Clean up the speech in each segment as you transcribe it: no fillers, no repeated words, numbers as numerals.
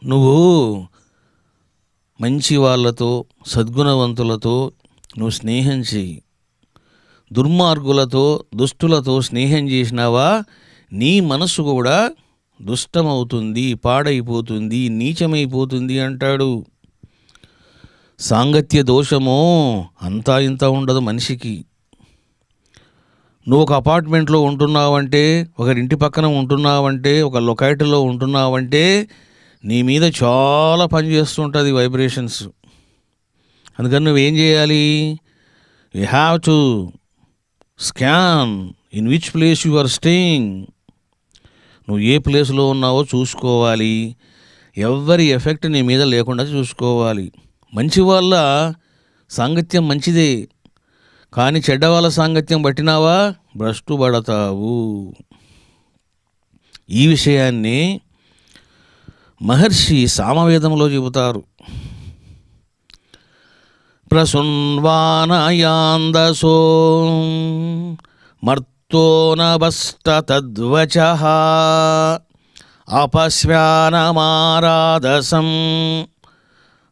నువ్వు మంచి వాళ్ళతో సద్గుణవంతులతో నువ్వు స్నేహం చెయ్యి. దుర్మార్గులతో దుష్టులతో స్నేహం చేసినావా నీ మనసు కూడా దుష్టమవుతుంది, పాడైపోతుంది, నీచమైపోతుంది అంటాడు. సాంగత్య దోషమో అంతా ఇంత ఉండదు మనిషికి. నువ్వు ఒక అపార్ట్మెంట్లో ఉంటున్నావంటే, ఒకరింటి పక్కన ఉంటున్నావంటే, ఒక లొకాలిటీలో ఉంటున్నావంటే నీ మీద చాలా పనిచేస్తుంటుంది వైబ్రేషన్స్. అందుకని నువ్వేం చేయాలి? You have to scan in which place you are staying. నువ్వు ఏ ప్లేస్లో ఉన్నావో చూసుకోవాలి. ఎవరి ఎఫెక్ట్ నీ మీద లేకుండా చూసుకోవాలి. మంచి వాళ్ళ సాంగత్యం మంచిదే, కానీ చెడ్డ వాళ్ళ సాంగత్యం పట్టినావా భ్రష్టు పడతావు. ఈ విషయాన్ని మహర్షి సామవేదంలో చెబుతారు. ప్రసున్వానయాందసో మర్తో నభస్త తద్వచః అపస్వ్యానమారాదసం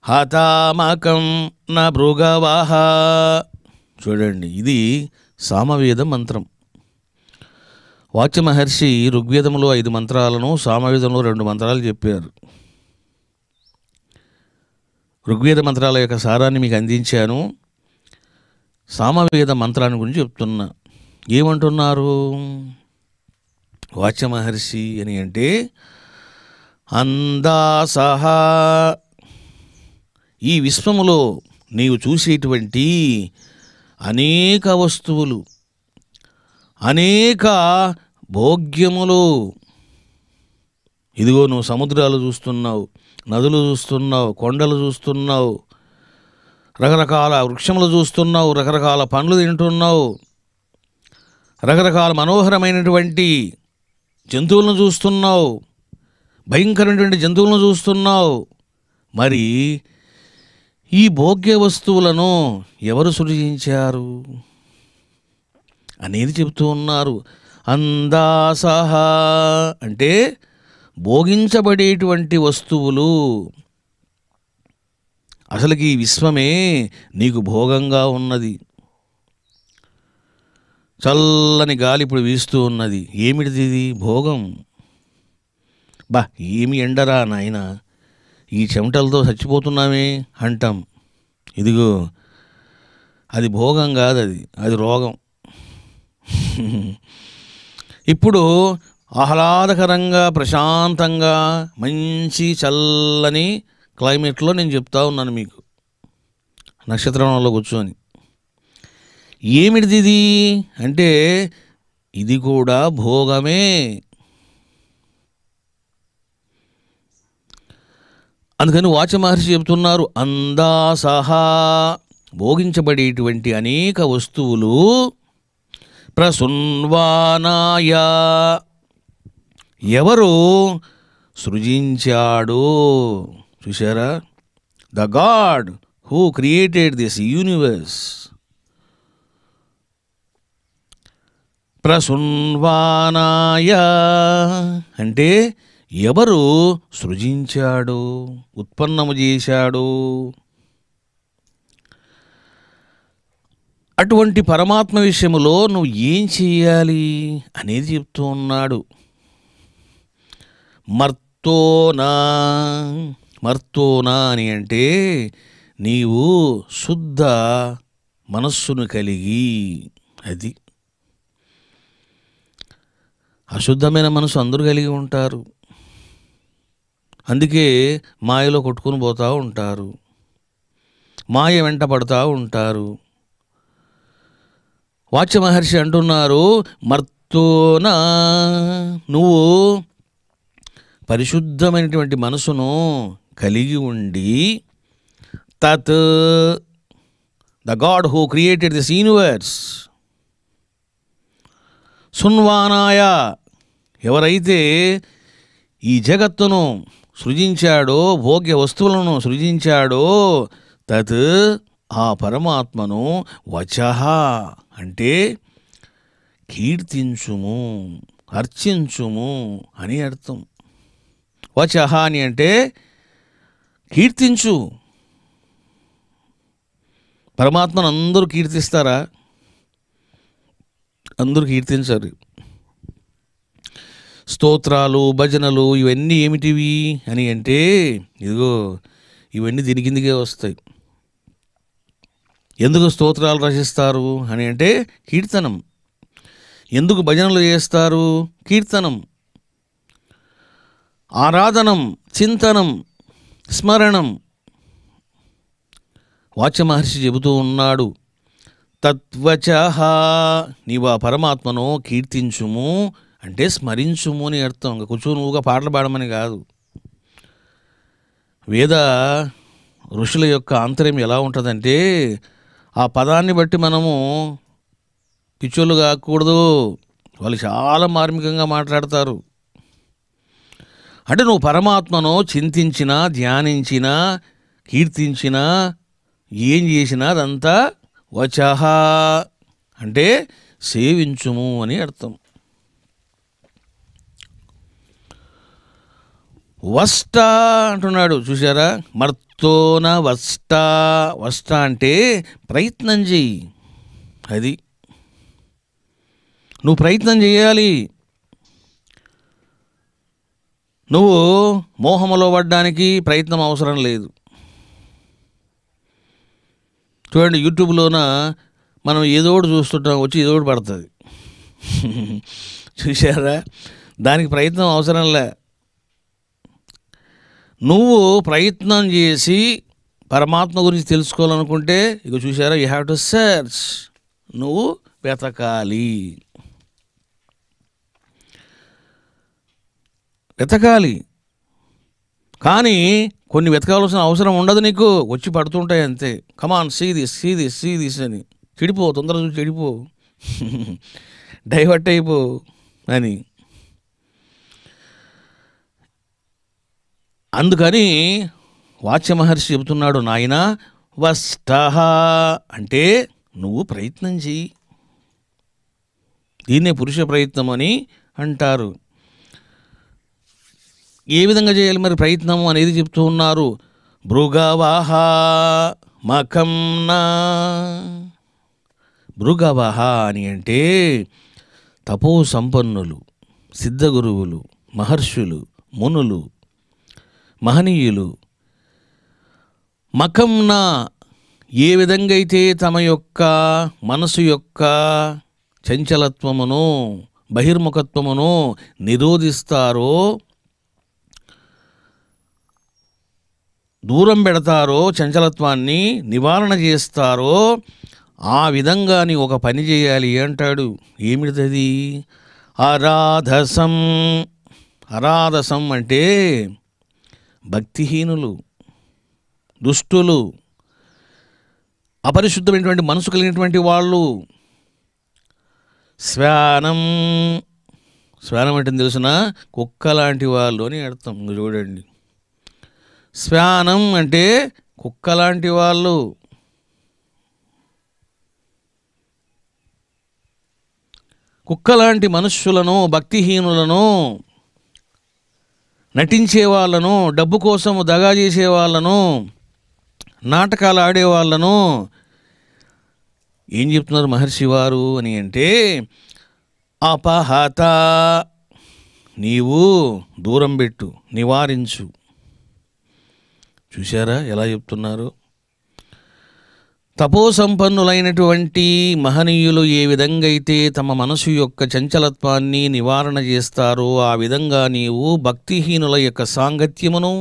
హతామకం న భృగవః. చూడండి, ఇది సామవేద మంత్రం. వాచ్య మహర్షి ఋగ్వేదంలో 5 మంత్రాలను, సామవేదంలో 2 మంత్రాలు చెప్పారు. ఋగ్వేద మంత్రాల యొక్క సారాన్ని మీకు అందించాను. సామవేద మంత్రాన్ని గురించి చెప్తున్నా. ఏమంటున్నారు వాచ్య మహర్షి అని అంటే, అందాసహ, ఈ విశ్వములో నీవు చూసేటువంటి అనేక వస్తువులు, అనేక భోగ్యములు, ఇదిగో నువ్వు సముద్రాలు చూస్తున్నావు, నదులు చూస్తున్నావు, కొండలు చూస్తున్నావు, రకరకాల వృక్షములు చూస్తున్నావు, రకరకాల పండ్లు తింటున్నావు, రకరకాల మనోహరమైనటువంటి జంతువులను చూస్తున్నావు, భయంకరమైనటువంటి జంతువులను చూస్తున్నావు. మరి ఈ భోగ్య వస్తువులను ఎవరు సృజించారు అనేది చెబుతూ ఉన్నారు. అందాసహ అంటే భోగించబడేటువంటి వస్తువులు. అసలుకి ఈ విశ్వమే నీకు భోగంగా ఉన్నది. చల్లని గాలి ఇప్పుడు వీస్తూ ఉన్నది. ఏమిటిది? ఇది భోగం. బా ఏమి ఎండరా నాయన, ఈ చెమటలతో చచ్చిపోతున్నామే అంటాం. ఇదిగో అది భోగం కాదు, అది రోగం. ఇప్పుడు ఆహ్లాదకరంగా ప్రశాంతంగా మంచి చల్లని క్లైమేట్లో నేను చెప్తా ఉన్నాను మీకు, నక్షత్రంలో కూర్చొని. ఏమిటిది ఇది అంటే ఇది కూడా భోగమే. అందుకని వాచ్య మహర్షి చెబుతున్నారు, అందాసహ భోగించబడేటువంటి అనేక వస్తువులు ప్రసున్వానాయ ఎవరు సృజించాడో. చూశారా? The God who created this universe. ప్రసున్వానాయ అంటే ఎవరు సృజించాడు, ఉత్పన్నము చేశాడు. అటువంటి పరమాత్మ విషయములో నువ్వు ఏం చెయ్యాలి అనేది చెప్తూ ఉన్నాడు. మర్తోనా అని అంటే నీవు శుద్ధ మనస్సును కలిగి. అది అశుద్ధమైన మనసు అందరూ కలిగి ఉంటారు. అందుకే మాయలో కొట్టుకుని పోతూ ఉంటారు, మాయ వెంట పడుతూ ఉంటారు. వాచ్య మహర్షి అంటున్నారు, మర్తోనా నువ్వు పరిశుద్ధమైనటువంటి మనసును కలిగి ఉండి, తత్ the God who created this universe. సున్వానాయ ఎవరైతే ఈ జగత్తును సృజించాడో, భోగ్య వస్తువులను సృజించాడో, తత్ ఆ పరమాత్మను వచః అంటే కీర్తించుము, అర్చించుము అని అర్థం. వచః అని అంటే కీర్తించు. పరమాత్మను అందరూ కీర్తిస్తారా? అందరూ కీర్తించరు. స్తోత్రాలు, భజనలు ఇవన్నీ ఏమిటివి అని అంటే, ఇదిగో ఇవన్నీ దీని కిందికే వస్తాయి. ఎందుకు స్తోత్రాలు రచిస్తారు అని అంటే కీర్తనం. ఎందుకు భజనలు చేస్తారు? కీర్తనం. ఆరాధనం, చింతనం, స్మరణం. వాచ్య మహర్షి చెబుతూ ఉన్నాడు, తత్వచః, నీవు ఆ పరమాత్మను కీర్తించుము అంటే స్మరించుము అని అర్థం. ఇంకా కూర్చొని నువ్వుగా పాటలు పాడమని కాదు. వేద ఋషుల యొక్క ఆంతర్యం ఎలా ఉంటుందంటే, ఆ పదాన్ని బట్టి మనము పిచ్చోళ్ళు కాకూడదు. వాళ్ళు చాలా మార్మికంగా మాట్లాడతారు. అంటే నువ్వు పరమాత్మను చింతించినా, ధ్యానించినా, కీర్తించినా, ఏం చేసినా అదంతా వచః అంటే సేవించుము అని అర్థం. వష్ట అంటున్నాడు చూసారా? మర్తోన వష్ట. వష్ట అంటే ప్రయత్నం చెయ్యి. అది నువ్వు ప్రయత్నం చేయాలి. నువ్వు మోహములో పడ్డానికి ప్రయత్నం అవసరం లేదు. చూడండి, యూట్యూబ్లోన మనం ఏదో ఒకటి చూస్తుంటాం, వచ్చి ఏదో ఒకటి పడుతుంది. చూసారా? దానికి ప్రయత్నం అవసరంలే. నువ్వు ప్రయత్నం చేసి పరమాత్మ గురించి తెలుసుకోవాలనుకుంటే ఇక చూసారా, యూ హ్యావ్ టు సెర్చ్. నువ్వు వెతకాలి. కానీ కొన్ని వెతకాల్సిన అవసరం ఉండదు నీకు, వచ్చి పడుతుంటాయి అంతే. కమాన్, సీ దిస్ అని. చెడిపో, తొందరగా చూసి చెడిపో, డైవర్ట్ అయిపో అని. అందుకని వాచ్య మహర్షి చెబుతున్నాడు, నాయనా వష్టః అంటే నువ్వు ప్రయత్నం చెయ్యి. దీన్నే పురుష ప్రయత్నం అని అంటారు. ఏ విధంగా చేయాలి మరి ప్రయత్నం అనేది చెప్తూ ఉన్నారు. భృగవః మఖంనా. భృగవః అని అంటే తపో సంపన్నులు, సిద్ధగురువులు, మహర్షులు, మునులు, మహనీయులు. మఖంనా ఏ విధంగా అయితే తమ యొక్క మనసు యొక్క చంచలత్వమును, బహిర్ముఖత్వమును నిరోధిస్తారో, దూరం పెడతారో, చంచలత్వాన్ని నివారణ చేస్తారో, ఆ విధంగా నీ ఒక పని చేయాలి అంటాడు. ఏమిటది? అరాధసం. అరాధసం అంటే భక్తిహీనులు, దుష్టులు, అపరిశుద్ధమైనటువంటి మనసు కలిగినటువంటి వాళ్ళు. శ్వానం. శ్వానం అంటే తెలుసిన కుక్క లాంటి వాళ్ళు అని అర్థం. చూడండి, శ్వానం అంటే కుక్క లాంటి వాళ్ళు. కుక్కలాంటి మనుష్యులను, భక్తిహీనులను, నటించే వాళ్ళను, డబ్బు కోసము దగా చేసే వాళ్ళను, నాటకాలు ఆడేవాళ్ళను ఏం చెప్తున్నారు మహర్షి వారు అని అంటే, అపహత నీవు దూరం పెట్టు, నివారించు. చూశారా ఎలా చెప్తున్నారు? తపోసంపన్నులైనటువంటి మహనీయులు ఏ విధంగా అయితే తమ మనసు యొక్క చంచలత్వాన్ని నివారణ చేస్తారో, ఆ విధంగా నీవు భక్తిహీనుల యొక్క సాంగత్యమును,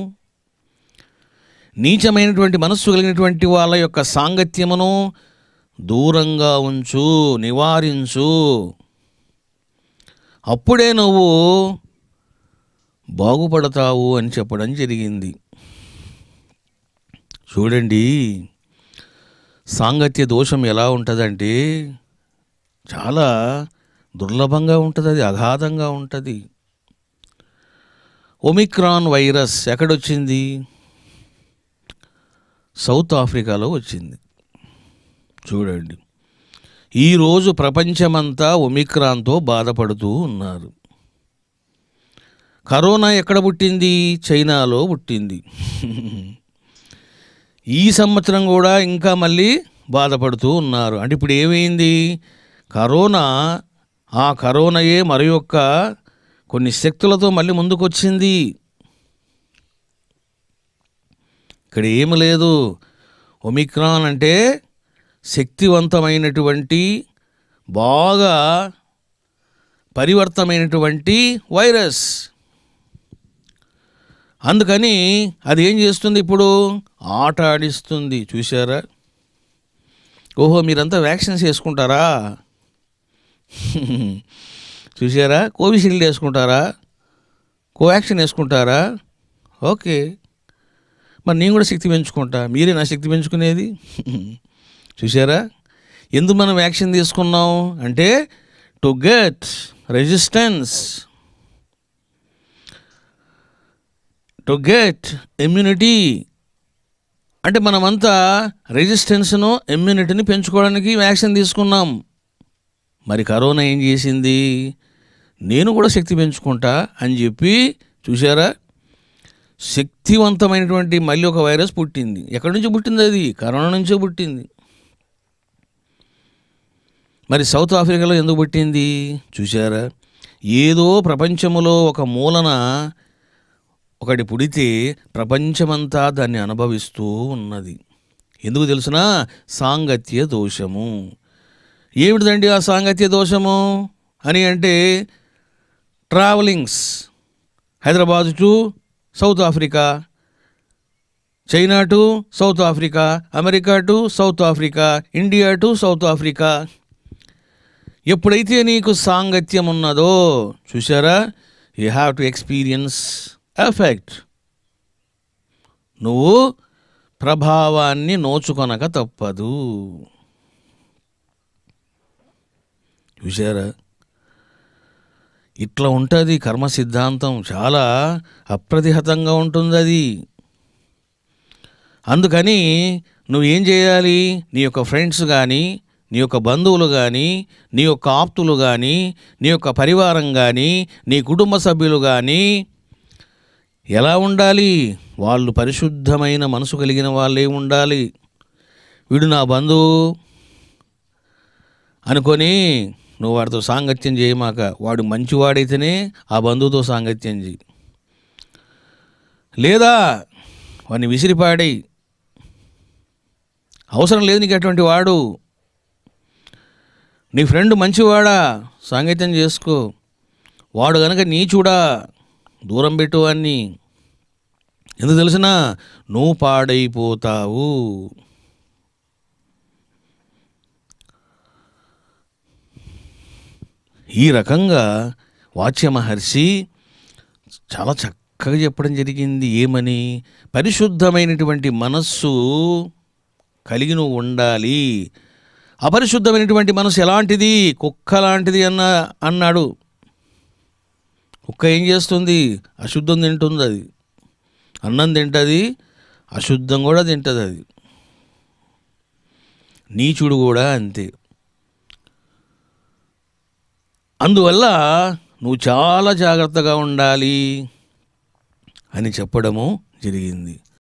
నీచమైనటువంటి మనస్సు కలిగినటువంటి వాళ్ళ యొక్క సాంగత్యమును దూరంగా ఉంచు, నివారించు. అప్పుడే నువ్వు బాగుపడతావు అని చెప్పడం జరిగింది. చూడండి, సాంగత్య దోషం ఎలా ఉంటుందంటే చాలా దుర్లభంగా ఉంటుంది, అది అగాధంగా ఉంటుంది. Omicron virus ఎక్కడొచ్చింది? సౌత్ ఆఫ్రికాలో వచ్చింది. చూడండి, ఈరోజు ప్రపంచమంతా ఒమిక్రాన్తో బాధపడుతూ ఉన్నారు. కరోనా ఎక్కడ పుట్టింది? చైనాలో పుట్టింది. ఈ సంవత్సరం కూడా ఇంకా మళ్ళీ బాధపడుతూ ఉన్నారు. అంటే ఇప్పుడు ఏమైంది? ఆ కరోనాయే మరి యొక్క కొన్ని శక్తులతో మళ్ళీ ముందుకొచ్చింది. ఇక్కడ ఏమి లేదు. ఒమిక్రాన్ అంటే శక్తివంతమైనటువంటి బాగా పరివర్తమైనటువంటి వైరస్. అందుకని అది ఏం చేస్తుంది? ఇప్పుడు ఆట ఆడిస్తుంది. చూసారా? ఓహో, మీరంతా వ్యాక్సిన్స్ వేసుకుంటారా? చూసారా? కోవిషీల్డ్ వేసుకుంటారా? కోవాక్సిన్ వేసుకుంటారా? ఓకే, మరి నేను కూడా శక్తి పెంచుకుంటా. మీరే నా శక్తి పెంచుకునేది. చూసారా? ఎందుకు మనం వ్యాక్సిన్ తీసుకున్నాం అంటే to get resistance, to get immunity. అంటే మనమంతా రెసిస్టెన్స్ను, ఇమ్యూనిటీని పెంచుకోవడానికి వ్యాక్సిన్ తీసుకున్నాం. మరి కరోనా ఏం చేసింది? నేను కూడా శక్తి పెంచుకుంటా అని చెప్పి, చూసారా, శక్తివంతమైనటువంటి మళ్ళీ ఒక వైరస్ పుట్టింది. ఎక్కడి నుంచి పుట్టింది? అది కరోనా నుంచే పుట్టింది. మరి సౌత్ ఆఫ్రికాలో ఎందుకు పుట్టింది? చూసారా? ఏదో ప్రపంచంలో ఒక మూలన ఒకటి పుడితే ప్రపంచమంతా దాన్ని అనుభవిస్తూ ఉన్నది. ఎందుకు తెలుసునా? సాంగత్య దోషము. ఏమిటిదండి ఆ సాంగత్య దోషము అని అంటే, travellings, Hyderabad to South Africa, China to South Africa, America to South Africa, India to South Africa. ఎప్పుడైతే నీకు సాంగత్యం ఉన్నదో, చూసారా, you have to experience effect. నువ్వు ప్రభావాన్ని నోచుకొనక తప్పదు. చూసారా? ఇట్లా ఉంటుంది కర్మ సిద్ధాంతం. చాలా అప్రతిహతంగా ఉంటుంది అది. అందుకని నువ్వేం చేయాలి? నీ యొక్క ఫ్రెండ్స్ కానీ, నీ యొక్క బంధువులు కానీ, నీ యొక్క ఆప్తులు కానీ, నీ యొక్క పరివారం కానీ, నీ కుటుంబ సభ్యులు కానీ ఎలా ఉండాలి? వాళ్ళు పరిశుద్ధమైన మనసు కలిగిన వాళ్ళే ఉండాలి. వీడు నా బంధువు అనుకొని నువ్వు వాడితో సాంగత్యం చేయమాక. వాడు మంచివాడైతేనే ఆ బంధువుతో సాంగత్యం చేయి, లేదా వాడిని విసిరిపాడి. అవసరం లేదు నీకు అటువంటి వాడు. నీ ఫ్రెండ్ మంచివాడా, సాంగత్యం చేసుకో. వాడు కనుక నీచుడా, దూరం పెట్టు అన్ని. ఎందుకు తెలిసినా? నువ్వు పాడైపోతావు. ఈ రకంగా వాచ్య మహర్షి చాలా చక్కగా చెప్పడం జరిగింది. ఏమని? పరిశుద్ధమైనటువంటి మనస్సు కలిగి నువ్వు ఉండాలి. అపరిశుద్ధమైనటువంటి మనసు ఎలాంటిది? కుక్క లాంటిది అన్నాడు. కుక్క ఏం చేస్తుంది? అశుద్ధం తింటుంది. అది అన్నం తింటుంది, అశుద్ధం కూడా తింటుంది. అది నీచుడు కూడా అంతే. అందువల్ల నువ్వు చాలా జాగ్రత్తగా ఉండాలి అని చెప్పడము జరిగింది.